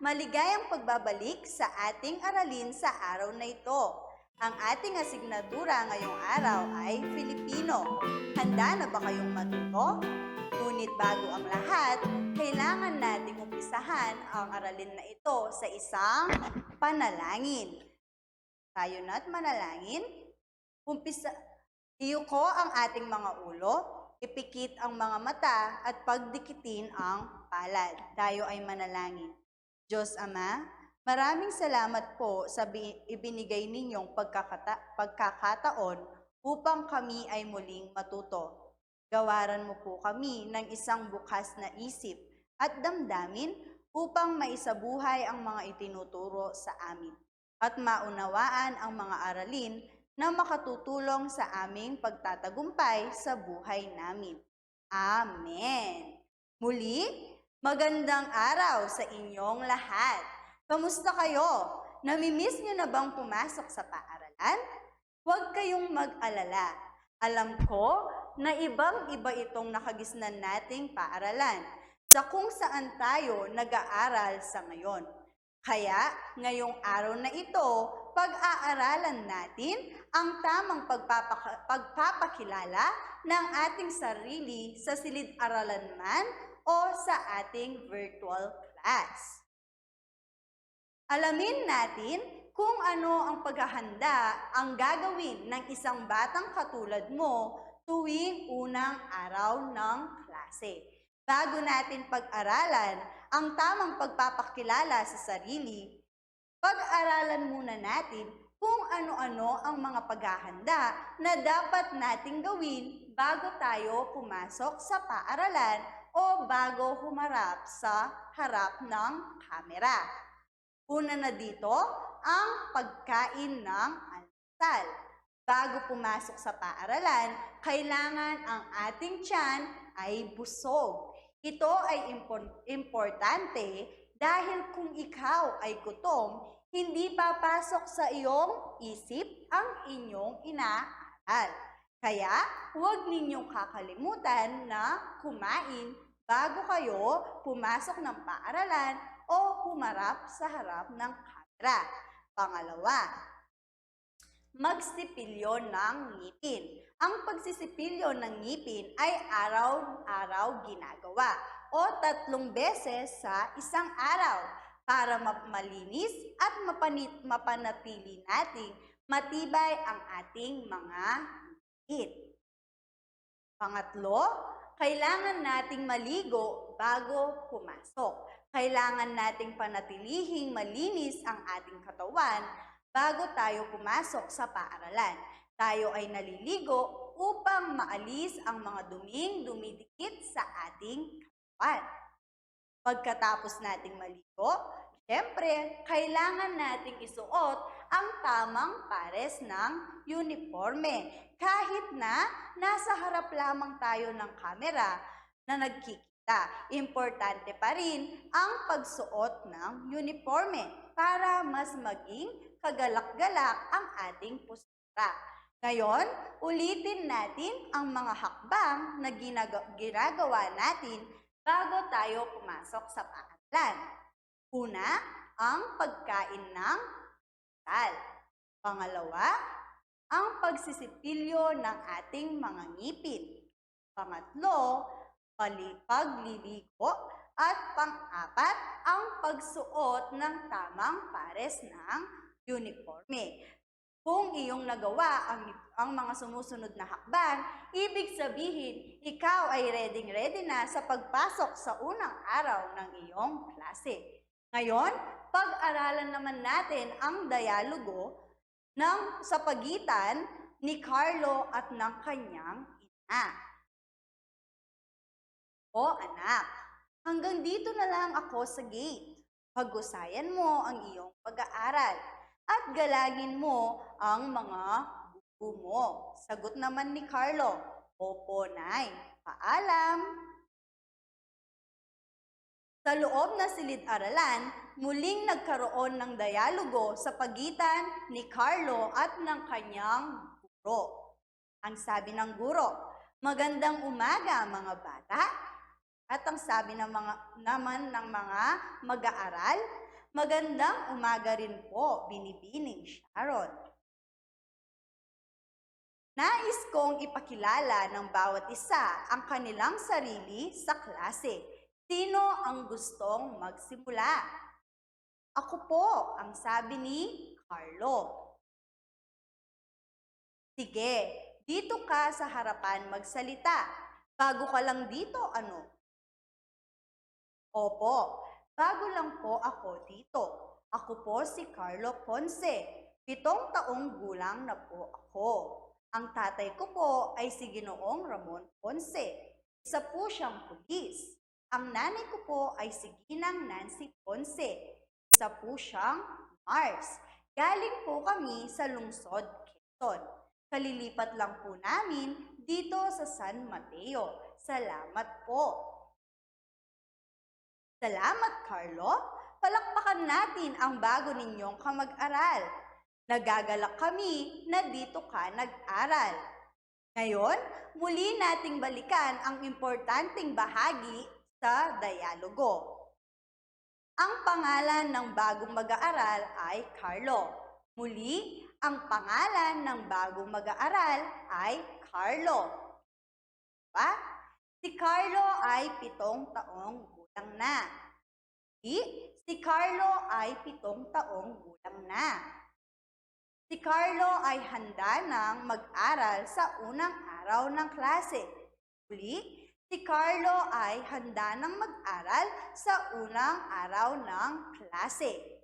Maligayang pagbabalik sa ating aralin sa araw na ito. Ang ating asignatura ngayong araw ay Filipino. Handa na ba kayong matuto? Ngunit bago ang lahat, kailangan nating umpisahan ang aralin na ito sa isang panalangin. Tayo na't manalangin. Iyuko ang ating mga ulo, ipikit ang mga mata at pagdikitin ang palad. Tayo ay manalangin. Diyos Ama, maraming salamat po sa ibinigay ninyong pagkakataon upang kami ay muling matuto. Gawaran mo po kami ng isang bukas na isip at damdamin upang maisabuhay ang mga itinuturo sa amin at maunawaan ang mga aralin na makatutulong sa aming pagtatagumpay sa buhay namin. Amen. Muli, magandang araw sa inyong lahat. Kamusta kayo? Namimiss niyo na bang pumasok sa paaralan? Huwag kayong mag-alala. Alam ko na ibang-iba itong nakagisnan nating paaralan sa kung saan tayo nag-aaral sa ngayon. Kaya, ngayong araw na ito, pag-aaralan natin ang tamang pagpapakilala ng ating sarili sa silid-aralan man o sa ating virtual class. Alamin natin kung ano ang paghahanda ang gagawin ng isang batang katulad mo tuwing unang araw ng klase. Bago natin pag-aralan ang tamang pagpapakilala sa sarili, pag-aralan muna natin kung ano-ano ang mga paghahanda na dapat nating gawin bago tayo pumasok sa paaralan o bago humarap sa harap ng kamera. Una na dito, ang pagkain ng almusal. Bago pumasok sa paaralan, kailangan ang ating tiyan ay busog. Ito ay importante dahil kung ikaw ay gutom, hindi papasok sa iyong isip ang inyong inaaral. Kaya, huwag ninyong kakalimutan na kumain bago kayo pumasok ng paaralan o humarap sa harap ng kamera. Pangalawa, magsipilyo ng ngipin. Ang pagsisipilyo ng ngipin ay araw-araw ginagawa o 3 beses sa isang araw para malinis at mapanatili nating matibay ang ating mga ngipin. Pangatlo, kailangan nating maligo bago pumasok. Kailangan nating panatilihing malinis ang ating katawan bago tayo pumasok sa paaralan. Tayo ay naliligo upang maalis ang mga duming dumidikit sa ating katawan. Pagkatapos nating maligo, siyempre, kailangan nating isuot ang tamang pares ng uniforme. Kahit na nasa harap lamang tayo ng kamera na nagkikita, importante pa rin ang pagsuot ng uniforme para mas maging kagalak-galak ang ating postura. Ngayon, ulitin natin ang mga hakbang na ginagawa natin bago tayo pumasok sa paaralan. Una, ang pagkain ng almusal. Pangalawa, ang pagsisipilyo ng ating mga ngipin. Pangatlo, pagliligo. At pang-apat, ang pagsuot ng tamang pares ng uniforme. Kung iyong nagawa ang mga sumusunod na hakbang, ibig sabihin, ikaw ay ready na sa pagpasok sa unang araw ng iyong klase. Ngayon, pag-aralan naman natin ang dialogo sa pagitan ni Carlo at ng kanyang ina. O anak, hanggang dito na lang ako sa gate. Paghusayan mo ang iyong pag-aaral at galagin mo ang mga guro mo. Sagot naman ni Carlo, opo, Nay. Paalam. Sa loob na silid-aralan, muling nagkaroon ng dialogo sa pagitan ni Carlo at ng kanyang guro. Ang sabi ng guro, magandang umaga mga bata. At ang sabi naman ng mga mag-aaral, Magandang umaga rin po, Binibining Sharon. Nais kong ipakilala ng bawat isa ang kanilang sarili sa klase. Sino ang gustong magsimula? Ako po, ang sabi ni Carlo. Sige, dito ka sa harapan magsalita. Bago ka lang dito, ano? Opo, bago lang po ako dito. Ako po si Carlo Ponce. 7 taong gulang na po ako. Ang tatay ko po ay si Ginoong Ramon Ponce. Isa po siyang pulis. Ang nanay ko po ay si Ginang Nancy Ponce. Isa po siyang Mars. Galing po kami sa lungsod Quezon. Kalilipat lang po namin dito sa San Mateo. Salamat po. Salamat, Carlo. Palakpakan natin ang bago ninyong kamag-aral. Nagagalak kami na dito ka nag-aral. Ngayon, muli nating balikan ang importanteng bahagi sa dialogo. Ang pangalan ng bagong mag-aaral ay Carlo. Muli, ang pangalan ng bagong mag-aaral ay Carlo. Diba? Si Carlo ay 7 taong gulang na. Si Carlo ay 7 taong gulang na. Si Carlo ay handa nang mag-aral sa unang araw ng klase. Muli, si Carlo ay handa nang mag-aral sa unang araw ng klase.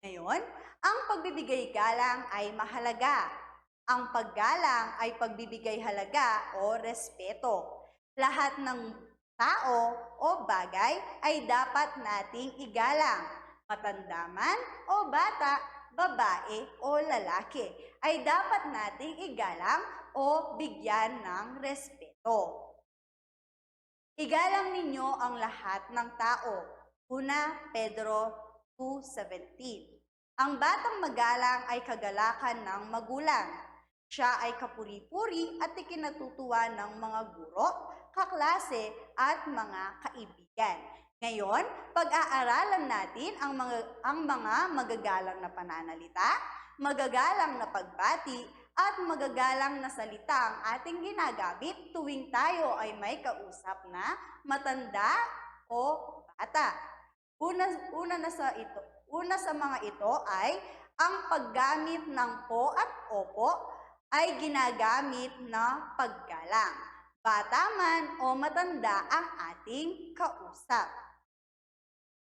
Ngayon, ang pagbibigay galang ay mahalaga. Ang paggalang ay pagbibigay halaga o respeto. Lahat ng tao o bagay ay dapat nating igalang. Matanda man o bata, babae o lalaki, ay dapat nating igalang o bigyan ng respeto. Igalang ninyo ang lahat ng tao. Una, Pedro 2:17. Ang batang magalang ay kagalakan ng magulang. Siya ay kapuri-puri at ikinatutuwa ng mga guro, kaklase at mga kaibigan. Ngayon, pag-aaralan natin ang mga magagalang na pananalita, magagalang na pagbati, at magagalang na salitang ating ginagamit tuwing tayo ay may kausap na matanda o bata. Una sa mga ito ay ang paggamit ng po at opo ay ginagamit na paggalang. Bata man o matanda ang ating kausap.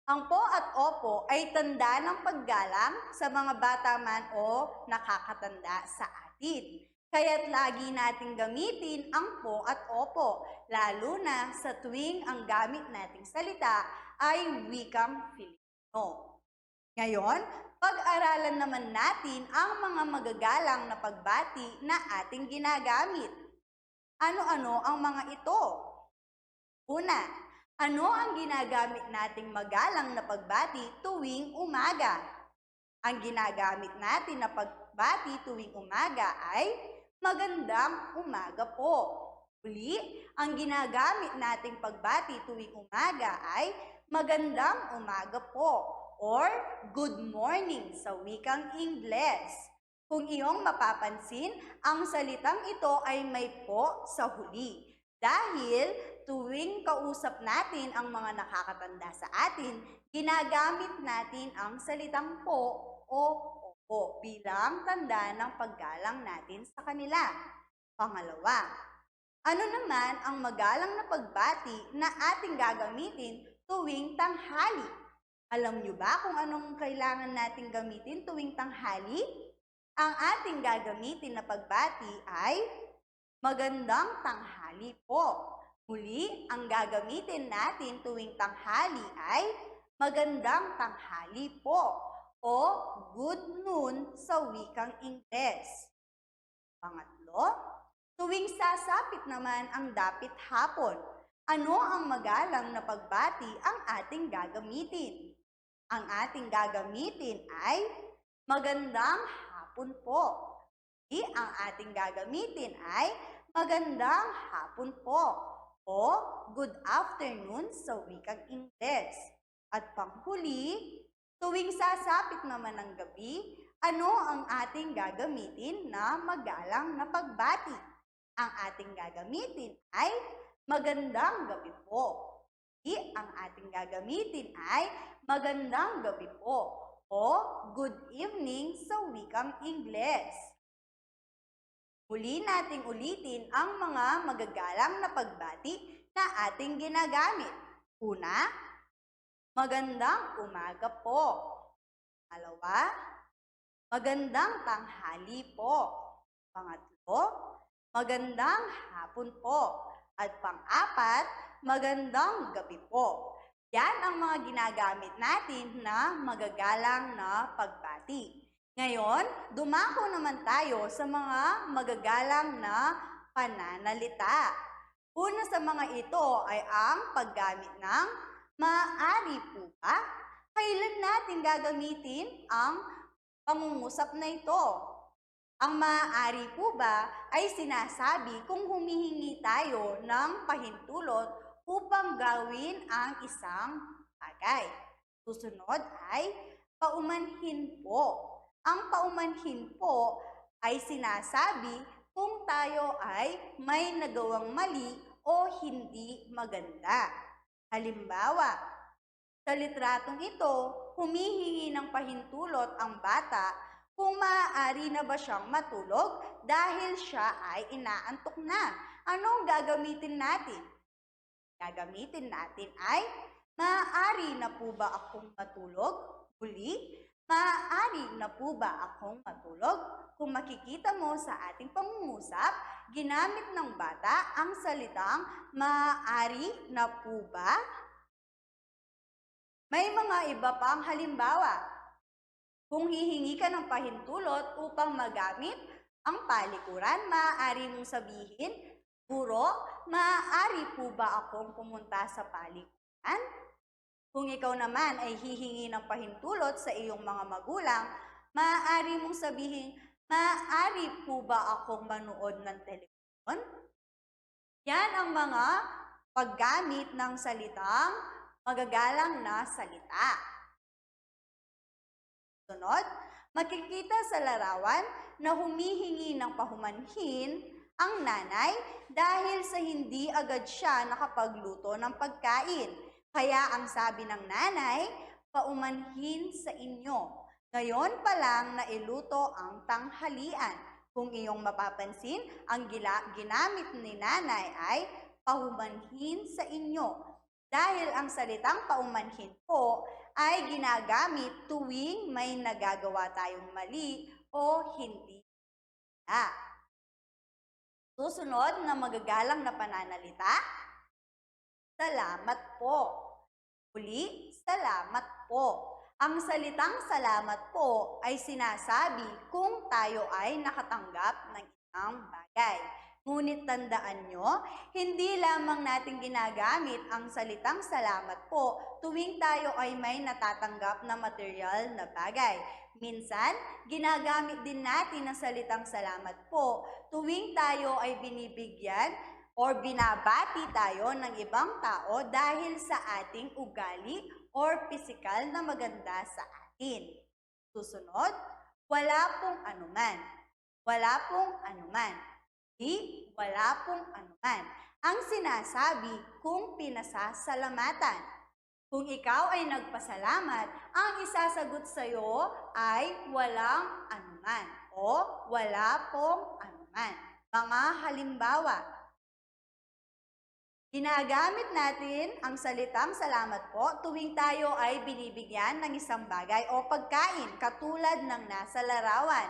Ang po at opo ay tanda ng paggalang sa mga bata man o nakakatanda sa atin. Kaya't lagi nating gamitin ang po at opo, lalo na sa tuwing ang gamit nating salita ay wikang Filipino. Ngayon, pag-aralan naman natin ang mga magagalang na pagbati na ating ginagamit. Ano-ano ang mga ito? Una, ano ang ginagamit nating magalang na pagbati tuwing umaga? Ang ginagamit natin na pagbati tuwing umaga ay magandang umaga po. Uli, ang ginagamit nating pagbati tuwing umaga ay magandang umaga po or good morning sa wikang Ingles. Kung iyong mapapansin, ang salitang ito ay may po sa huli. Dahil tuwing kausap natin ang mga nakakatanda sa atin, ginagamit natin ang salitang po o opo bilang tanda ng paggalang natin sa kanila. Pangalawa, ano naman ang magalang na pagbati na ating gagamitin tuwing tanghali? Alam niyo ba kung anong kailangan nating gamitin tuwing tanghali? Ang ating gagamitin na pagbati ay magandang tanghali po. Muli, ang gagamitin natin tuwing tanghali ay magandang tanghali po o good noon sa wikang Ingles. Pangatlo, tuwing sasapit naman ang dapit hapon, ano ang magalang na pagbati ang ating gagamitin? Ang ating gagamitin ay magandang hapon po. Ang ating gagamitin ay magandang hapon po o good afternoon sa wikang Ingles. At panghuli, Tuwing sasapit naman ng gabi, ano ang ating gagamitin na magalang na pagbati? Ang ating gagamitin ay magandang gabi po. Ang ating gagamitin ay magandang gabi po o good evening sa wikang Ingles. Muli nating ulitin ang mga magagalang na pagbati na ating ginagamit. Una, magandang umaga po. Pangalawa, magandang tanghali po. Pangatlo, magandang hapon po. At pang-apat, magandang gabi po. Yan ang mga ginagamit natin na magagalang na pagbati. Ngayon, dumako naman tayo sa mga magagalang na pananalita. Una sa mga ito ay ang paggamit ng maaari po ba? Kailan natin gagamitin ang pangungusap na ito? Ang maaari po ba ay sinasabi kung humihingi tayo ng pahintulot upang gawin ang isang bagay. Susunod ay paumanhin po. Ang paumanhin po ay sinasabi kung tayo ay may nagawang mali o hindi maganda. Halimbawa, sa litratong ito, humihingi ng pahintulot ang bata kung maaari na ba siyang matulog dahil siya ay inaantok na. Anong gagamitin natin? Gagamitin natin ay, maaari na po ba akong matulog? Muli, maaari na po ba akong matulog? Kung makikita mo sa ating pangungusap, ginamit ng bata ang salitang maaari na po ba? May mga iba pang halimbawa. Kung hihingi ka ng pahintulot upang magamit ang palikuran, maaari mong sabihin, Guro, maaari po ba akong pumunta sa palikuran? Kung ikaw naman ay hihingi ng pahintulot sa iyong mga magulang, maaari mong sabihin, maaari po ba akong manood ng telebisyon? Yan ang mga paggamit ng salitang magagalang na salita. Sunod, makikita sa larawan na humihingi ng pahumanhin ang nanay dahil sa hindi agad siya nakapagluto ng pagkain. Kaya ang sabi ng nanay, paumanhin sa inyo. Ngayon pa lang nailuto ang tanghalian. Kung iyong mapapansin, ang ginamit ni nanay ay paumanhin sa inyo. Dahil ang salitang paumanhin po ay ginagamit tuwing may nagagawa tayong mali o hindi. Susunod na magagalang na pananalita, salamat po. Uli, salamat po. Ang salitang salamat po ay sinasabi kung tayo ay nakatanggap ng isang bagay. Ngunit tandaan nyo, hindi lamang natin ginagamit ang salitang salamat po tuwing tayo ay may natatanggap na material na bagay. Minsan, ginagamit din natin ang salitang salamat po tuwing tayo ay binibigyan o binabati tayo ng ibang tao dahil sa ating ugali or pisikal na maganda sa atin. Susunod, wala pong anuman. Wala pong anuman. Wala pong anuman. Ang sinasabi kung pinasasalamatan. Kung ikaw ay nagpasalamat, ang isasagot sa iyo ay walang anuman o wala pong anuman. Mga halimbawa, ginagamit natin ang salitang salamat po tuwing tayo ay binibigyan ng isang bagay o pagkain katulad ng nasa larawan.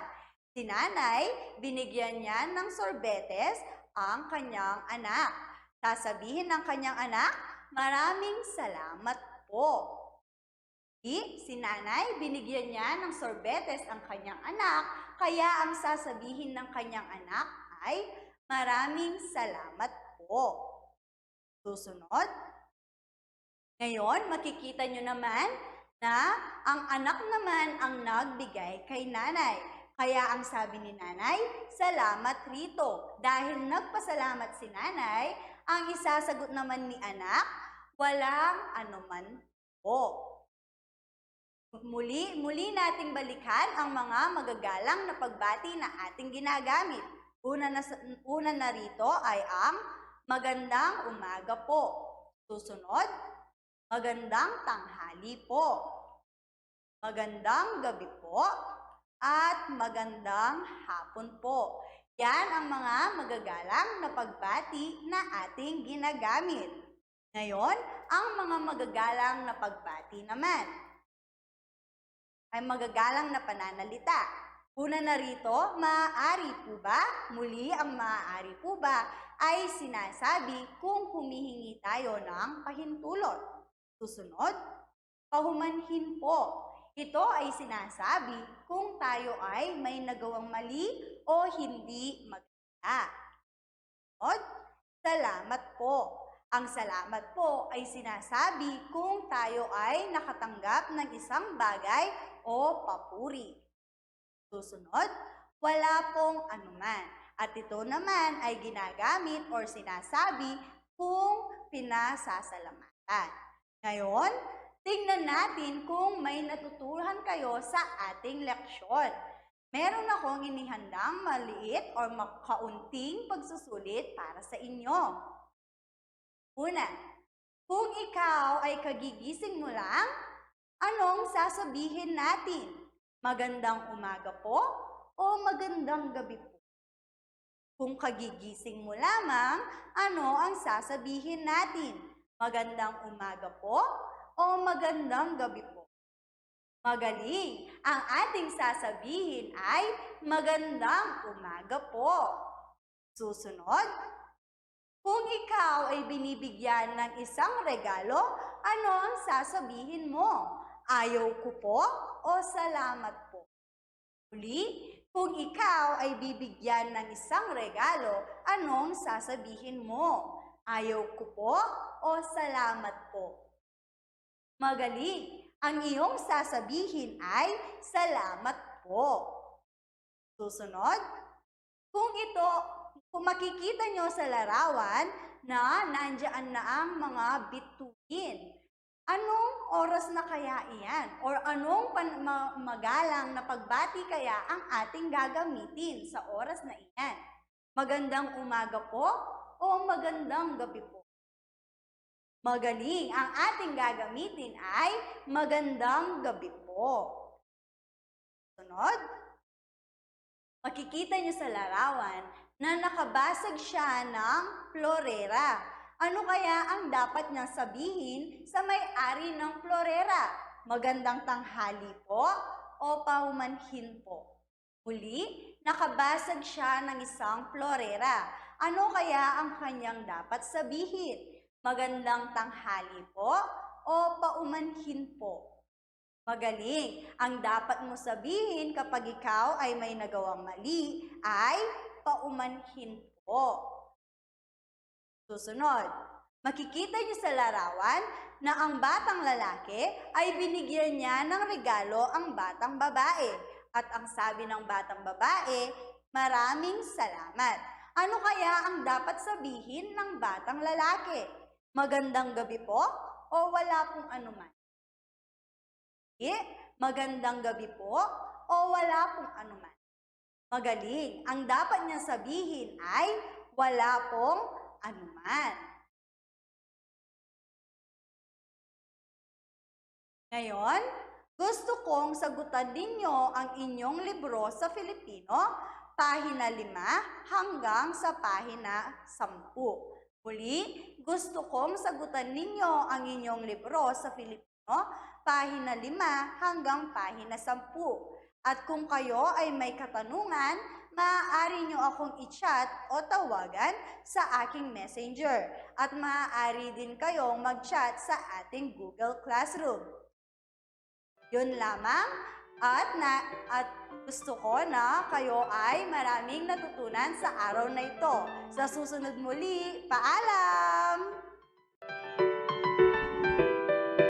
Si nanay, binigyan niya ng sorbetes ang kanyang anak. Sasabihin ng kanyang anak, maraming salamat po. Si nanay, binigyan niya ng sorbetes ang kanyang anak, kaya ang sasabihin ng kanyang anak ay maraming salamat po. Susunod. Ngayon, makikita nyo naman na ang anak naman ang nagbigay kay nanay. Kaya ang sabi ni nanay, salamat rito. Dahil nagpasalamat si nanay, ang isasagot naman ni anak, walang anuman po. Muli nating balikan ang mga magagalang na pagbati na ating ginagamit. Una na rito ay ang magandang umaga po. Susunod, magandang tanghali po. Magandang gabi po. At magandang hapon po. Yan ang mga magagalang na pagbati na ating ginagamit. Ngayon, ang mga magagalang na pagbati naman ay magagalang na pananalita. Una na rito, maaari po ba? Muli, ang maaari po ba ay sinasabi kung humihingi tayo ng pahintulot. Susunod, pahumanhin po. Ito ay sinasabi kung tayo ay may nagawang mali o hindi maganda. Susunod, salamat po. Ang salamat po ay sinasabi kung tayo ay nakatanggap ng isang bagay o papuri. Susunod, wala pong anuman. At ito naman ay ginagamit o sinasabi kung pinasasalamatan. Ngayon, tingnan natin kung may natutuhan kayo sa ating leksyon. Meron akong inihandang maliit o makaunting pagsusulit para sa inyo. Una, kung ikaw ay kagigising mo lang, anong sasabihin natin? Magandang umaga po o magandang gabi po? Kung kagigising mo lamang, ano ang sasabihin natin? Magandang umaga po o magandang gabi po? Magaling! Ang ating sasabihin ay magandang umaga po. Susunod, kung ikaw ay binibigyan ng isang regalo, ano ang sasabihin mo? Ayaw ko po o salamat po? Uli, kung ikaw ay bibigyan ng isang regalo, anong sasabihin mo? Ayaw ko po o salamat po? Magaling! Ang iyong sasabihin ay salamat po. Susunod, kung makikita nyo sa larawan na nandiyan na ang mga bituin, anong oras na kaya iyan? Or anong magalang na pagbati kaya ang ating gagamitin sa oras na iyan? Magandang umaga po o magandang gabi po? Magaling! Ang ating gagamitin ay magandang gabi po. Sunod, makikita nyo sa larawan na nakabasag siya ng florera. Ano kaya ang dapat niyang sabihin sa may-ari ng florera? Magandang tanghali po o pahumanhin po? Muli, nakabasag siya ng isang florera. Ano kaya ang kanyang dapat sabihin? Magandang tanghali po o paumanhin po? Magaling! Ang dapat mo sabihin kapag ikaw ay may nagawang mali ay paumanhin po. Susunod, makikita niyo sa larawan na ang batang lalaki ay binigyan niya ng regalo ang batang babae. At ang sabi ng batang babae, maraming salamat. Ano kaya ang dapat sabihin ng batang lalaki? Magandang gabi po o wala pong anuman? Magandang gabi po o wala pong anuman? Magaling. Ang dapat niya sabihin ay wala pong anuman. Ngayon, gusto kong sagutan ninyo ang inyong libro sa Filipino, pahina 5 hanggang sa pahina 10. Muli, gusto kong sagutan ninyo ang inyong libro sa Filipino, pahina 5 hanggang pahina 10. At kung kayo ay may katanungan, maaari nyo akong i-chat o tawagan sa aking messenger. At maaari din kayong mag-chat sa ating Google Classroom. Yun lamang at gusto ko na kayo ay maraming natutunan sa araw na ito. Sa susunod muli, paalam!